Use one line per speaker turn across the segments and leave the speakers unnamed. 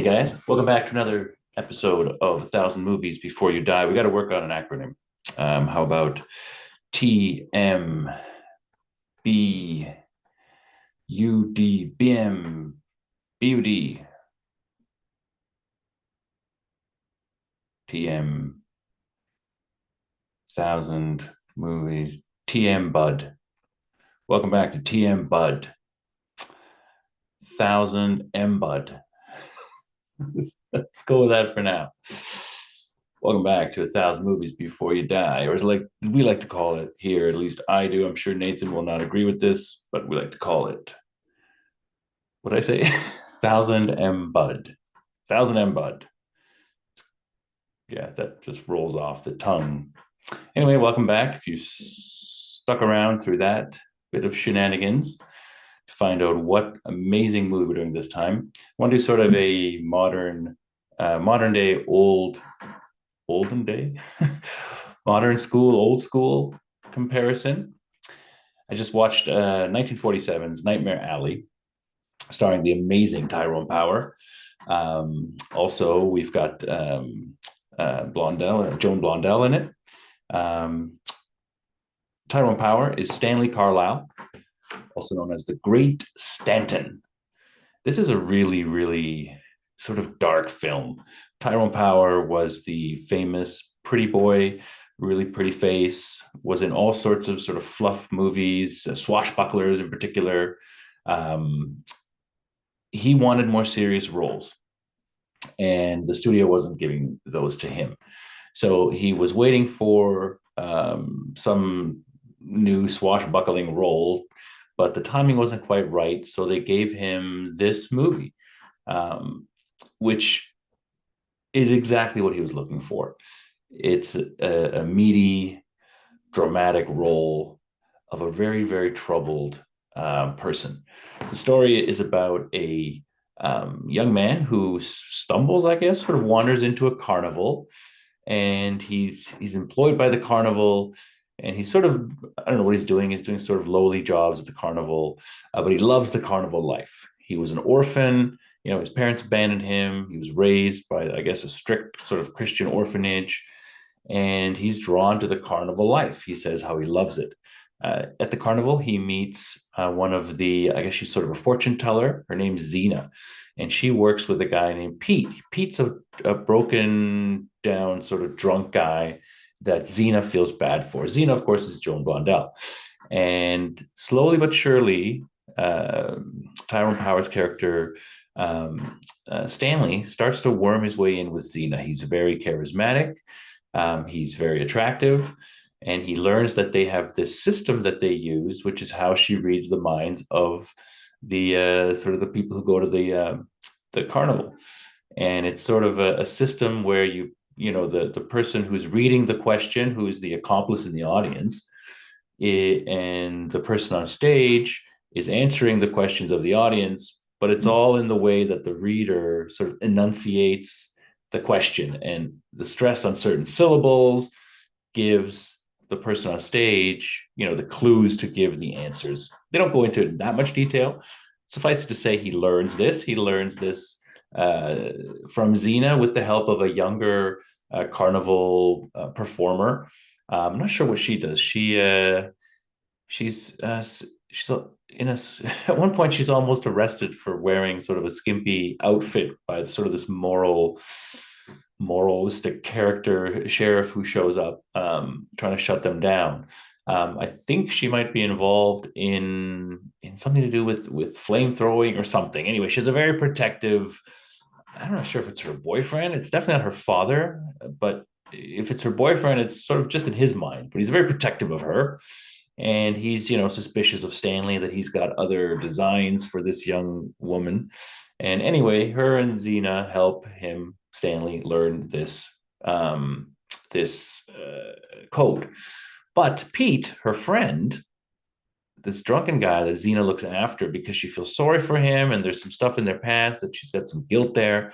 Hey guys, welcome back to another episode of 1,000 Movies Before You Die. We got to work on an acronym. How about TMBUD, TM 1,000 Movies, TM Bud. Welcome back to TM Bud, 1,000 Bud. Let's go with that for now. Welcome back to 1,000 Movies Before You Die, or as we like to call it here, at least I do. I'm sure Nathan will not agree with this, but we like to call it, what I say, 1,000 Bud. 1,000 Bud. Yeah, that just rolls off the tongue. Anyway, welcome back. If you stuck around through that bit of shenanigans to find out what amazing movie we're doing this time, I want to do sort of a modern day, olden day, modern school, old school comparison. I just watched 1947's Nightmare Alley, starring the amazing Tyrone Power. Also, we've got Joan Blondell in it. Tyrone Power is Stanley Carlisle, also known as the Great Stanton. This is a really, really sort of dark film. Tyrone Power was the famous pretty boy, really pretty face, was in all sorts of sort of fluff movies, swashbucklers in particular. He wanted more serious roles, and the studio wasn't giving those to him. So he was waiting for some new swashbuckling role, but the timing wasn't quite right. So they gave him this movie, which is exactly what he was looking for. It's a meaty, dramatic role of a very, very troubled person. The story is about a young man who stumbles, I guess, sort of wanders into a carnival, and he's employed by the carnival, and he's sort of, I don't know what he's doing. He's doing sort of lowly jobs at the carnival, but he loves the carnival life. He was an orphan. His parents abandoned him. He was raised by, I guess, a strict sort of Christian orphanage, and he's drawn to the carnival life. He says how he loves it. At the carnival, he meets one of I guess she's sort of a fortune teller. Her name's Zena, and she works with a guy named Pete. Pete's a broken down, sort of drunk guy that Zena feels bad for. Zena, of course, is Joan Blondell. And slowly but surely, Tyrone Power's character, Stanley, starts to worm his way in with Zena. He's very charismatic. He's very attractive, and he learns that they have this system that they use, which is how she reads the minds of the sort of the people who go to the carnival. And it's sort of a system where the person who's reading the question, who's the accomplice in the audience, and the person on stage is answering the questions of the audience, but it's all in the way that the reader sort of enunciates the question, and the stress on certain syllables gives the person on stage, the clues to give the answers. They don't go into that much detail. Suffice it to say, he learns this. He learns this from Xena with the help of a younger carnival performer. I'm not sure what she does. She's in a at one point she's almost arrested for wearing sort of a skimpy outfit by sort of this moralistic character sheriff who shows up trying to shut them down. I think she might be involved in something to do with flame throwing or something. Anyway, she's a very protective. I'm not sure if it's her boyfriend. It's definitely not her father, but if it's her boyfriend, it's sort of just in his mind. But he's very protective of her, and he's suspicious of Stanley, that he's got other designs for this young woman. And anyway, her and Xena help him, Stanley, learn this code. But Pete, her friend, this drunken guy that Xena looks after because she feels sorry for him, and there's some stuff in their past that she's got some guilt there.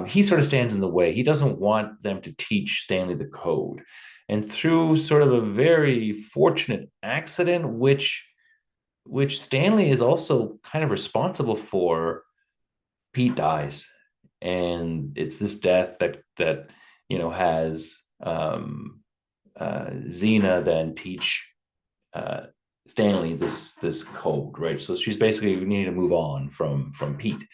He sort of stands in the way. He doesn't want them to teach Stanley the code. And through sort of a very fortunate accident, which Stanley is also kind of responsible for, Pete dies. and it's this death that has Xena then teach uh, Stanley this code, right? So she's basically needing to move on from Pete.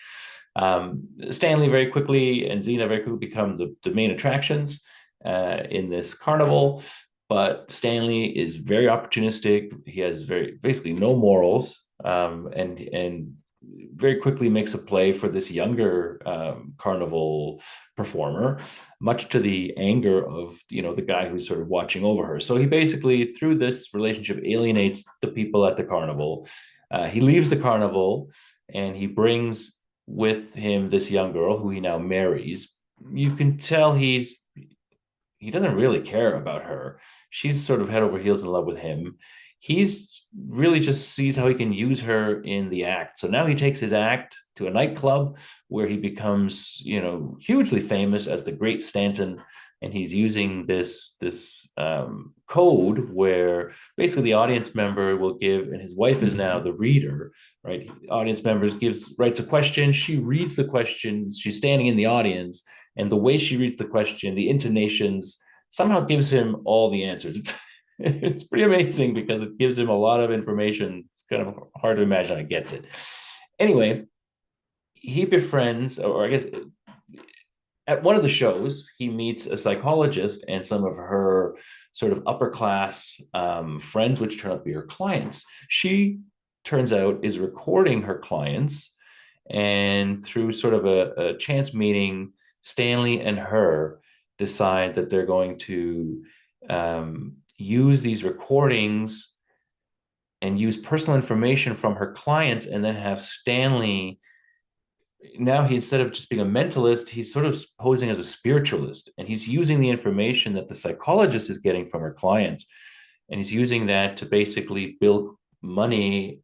Stanley very quickly and Xena very quickly become the main attractions in this carnival. But Stanley is very opportunistic. He has very basically no morals, and very quickly makes a play for this younger carnival performer, much to the anger of the guy who's sort of watching over her. So he basically, through this relationship, alienates the people at the carnival. He leaves the carnival and he brings with him this young girl who he now marries. You can tell he doesn't really care about her. She's sort of head over heels in love with him. He's really just sees how he can use her in the act. So now he takes his act to a nightclub where he becomes, hugely famous as the Great Stanton. And he's using this code where basically the audience member will give, and his wife is now the reader, right? Audience members writes a question. She reads the question. She's standing in the audience, and the way she reads the question, the intonations, somehow gives him all the answers. It's pretty amazing because it gives him a lot of information. It's kind of hard to imagine how he gets it. Anyway, he befriends, or I guess at one of the shows, he meets a psychologist and some of her sort of upper class friends, which turn out to be her clients. She turns out is recording her clients, and through sort of a chance meeting, Stanley and her decide that they're going to use these recordings and use personal information from her clients, and then have Stanley, now he, instead of just being a mentalist, he's sort of posing as a spiritualist, and he's using the information that the psychologist is getting from her clients, and he's using that to basically build money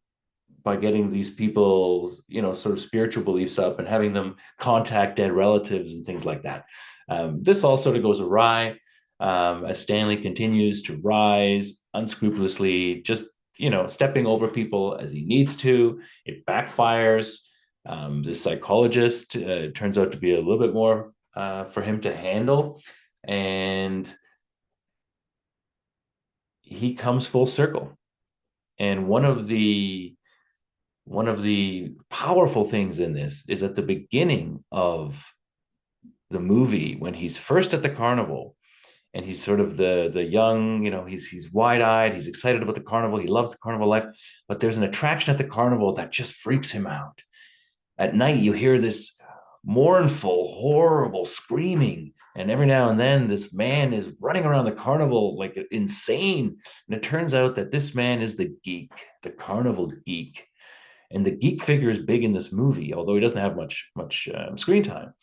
by getting these people's sort of spiritual beliefs up and having them contact dead relatives and things like that. This all sort of goes awry as Stanley continues to rise unscrupulously, just stepping over people as he needs to. It backfires. This psychologist turns out to be a little bit more for him to handle, and he comes full circle. And one of the powerful things in this is at the beginning of the movie, when he's first at the carnival and he's sort of the young, he's wide-eyed, he's excited about the carnival, he loves the carnival life, but there's an attraction at the carnival that just freaks him out. At night you hear this mournful, horrible screaming, and every now and then this man is running around the carnival like insane, and it turns out that this man is the geek, the carnival geek. And the geek figure is big in this movie, although he doesn't have much screen time.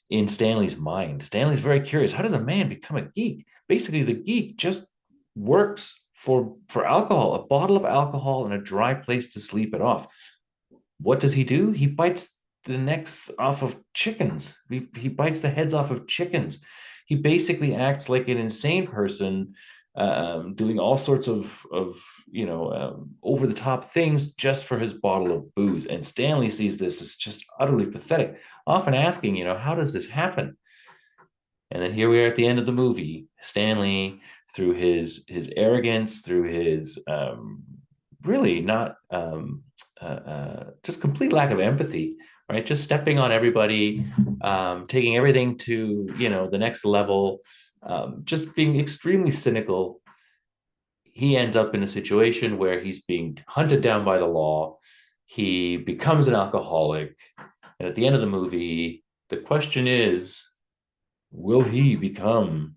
In Stanley's mind, Stanley's very curious. How does a man become a geek? Basically, the geek just works for alcohol, a bottle of alcohol and a dry place to sleep it off. What does he do? He bites the necks off of chickens. He bites the heads off of chickens. He basically acts like an insane person, doing all sorts of over the top things just for his bottle of booze. And Stanley sees this as just utterly pathetic, often asking, how does this happen? And then here we are at the end of the movie. Stanley, through his arrogance, through his really not just complete lack of empathy, right? Just stepping on everybody, taking everything to the next level, just being extremely cynical. He ends up in a situation where he's being hunted down by the law. He becomes an alcoholic, and at the end of the movie, the question is, will he become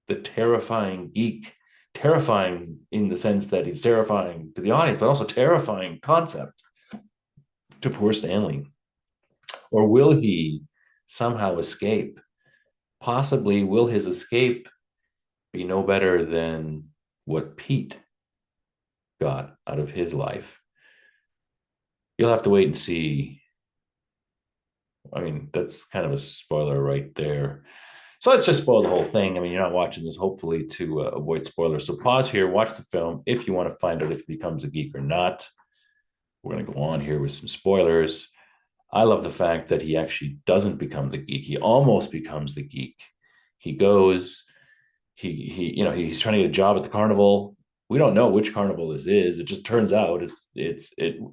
the terrifying geek? Terrifying in the sense that he's terrifying to the audience, but also terrifying concept to poor Stanley. Or will he somehow escape? Possibly, will his escape be no better than what Pete got out of his life? You'll have to wait and see. I mean, that's kind of a spoiler right there. So let's just spoil the whole thing. I mean, you're not watching this hopefully to avoid spoilers. So pause here, watch the film if you want to find out if he becomes a geek or not. We're going to go on here with some spoilers. I love the fact that he actually doesn't become the geek. He almost becomes the geek. He goes, he's trying to get a job at the carnival. We don't know which carnival this is. It just turns out it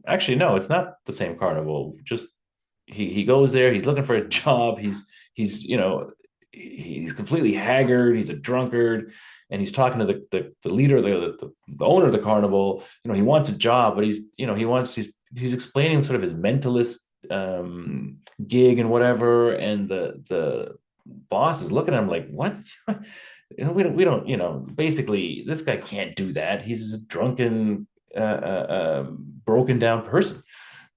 actually no, it's not the same carnival. Just he goes there, he's looking for a job. He's he's completely haggard, he's a drunkard, and he's talking to the leader, the owner of the carnival. He wants a job, but he's explaining sort of his mentalist gig and whatever, and the boss is looking at him like, what? We don't, basically this guy can't do that. He's a drunken broken down person.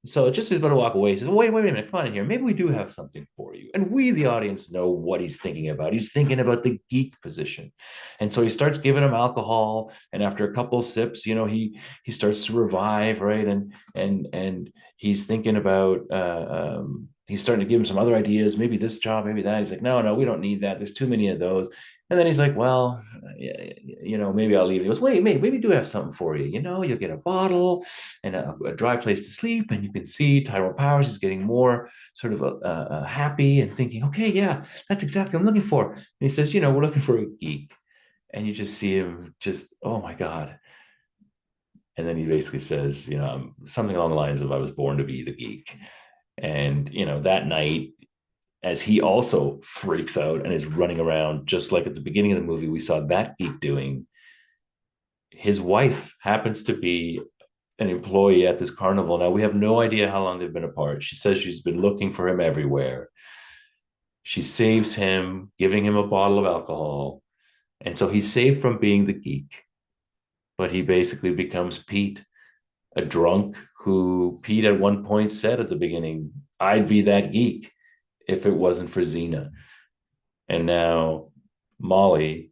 So just as about to walk away, he says, wait a minute, come on in here. Maybe we do have something for you. And we, the audience, know what he's thinking about. He's thinking about the geek position. And so he starts giving him alcohol. And after a couple of sips, he starts to revive, right? And he's thinking about he's starting to give him some other ideas, maybe this job, maybe that. He's like, no, we don't need that. There's too many of those. And then he's like, well, maybe I'll leave. He goes, wait, maybe we do have something for you. You'll get a bottle and a dry place to sleep. And you can see Tyrone Powers is getting more sort of happy and thinking, okay, yeah, that's exactly what I'm looking for. And he says, we're looking for a geek. And you just see him just, oh my God. And then he basically says, something along the lines of, I was born to be the geek. And, that night, as he also freaks out and is running around, just like at the beginning of the movie, we saw that geek doing. His wife happens to be an employee at this carnival. Now, we have no idea how long they've been apart. She says she's been looking for him everywhere. She saves him, giving him a bottle of alcohol. And so he's saved from being the geek, but he basically becomes Pete, a drunk who Pete at one point said at the beginning, I'd be that geek if it wasn't for Xena. And now Molly,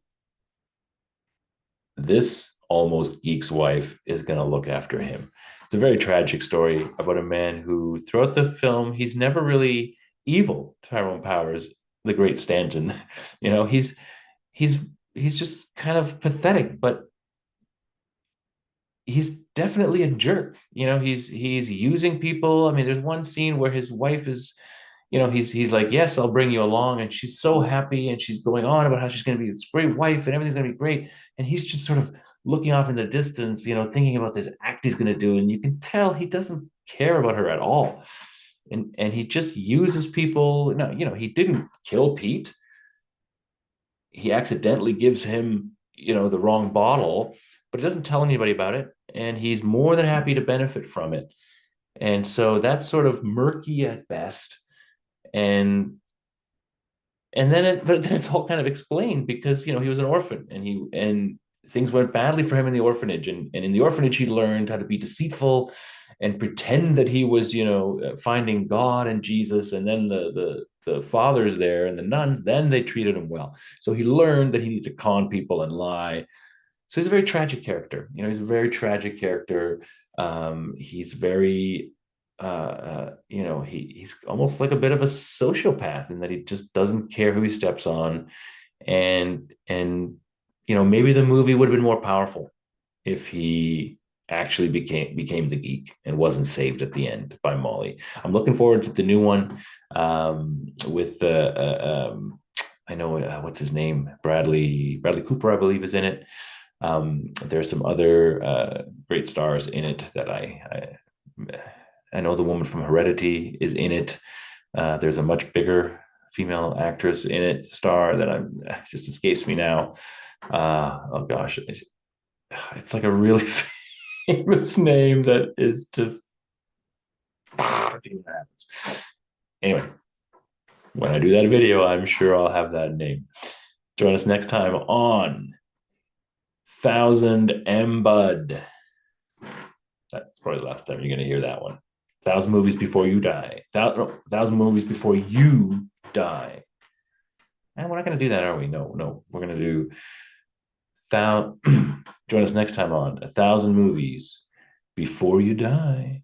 this almost geek's wife, is going to look after him. It's a very tragic story about a man who, throughout the film, he's never really evil. Tyrone Powers, the great Stanton, he's he's just kind of pathetic, but he's definitely a jerk. He's using people. I mean, there's one scene where his wife is, he's like, yes, I'll bring you along, and she's so happy, and she's going on about how she's going to be this great wife and everything's going to be great, and he's just sort of looking off in the distance, thinking about this act he's going to do, and you can tell he doesn't care about her at all, and he just uses people. No, he didn't kill Pete. He accidentally gives him, the wrong bottle, but he doesn't tell anybody about it, and he's more than happy to benefit from it. And so that's sort of murky at best. And and then it, but then it's all kind of explained because he was an orphan, and things went badly for him in the orphanage, and in the orphanage he learned how to be deceitful and pretend that he was finding God and Jesus, and then the fathers there and the nuns, then they treated him well, so he learned that he needed to con people and lie. So he's a very tragic character. He's a very tragic character. He's very, he's almost like a bit of a sociopath in that he just doesn't care who he steps on, and maybe the movie would have been more powerful if he actually became the geek and wasn't saved at the end by Molly. I'm looking forward to the new one with I know what's his name, Bradley Cooper, I believe, is in it. There's some other great stars in it that I know the woman from Heredity is in it. There's a much bigger female actress in it, star that I'm just escapes me now. Oh gosh, it's like a really famous name that is just anyway. When I do that video, I'm sure I'll have that name. Join us next time on Thousand M Bud. That's probably the last time you're going to hear that one. 1,000 movies before you die. 1,000 movies before you die. And we're not going to do that, are we? No. We're going to do join us next time on 1,000 movies before you die.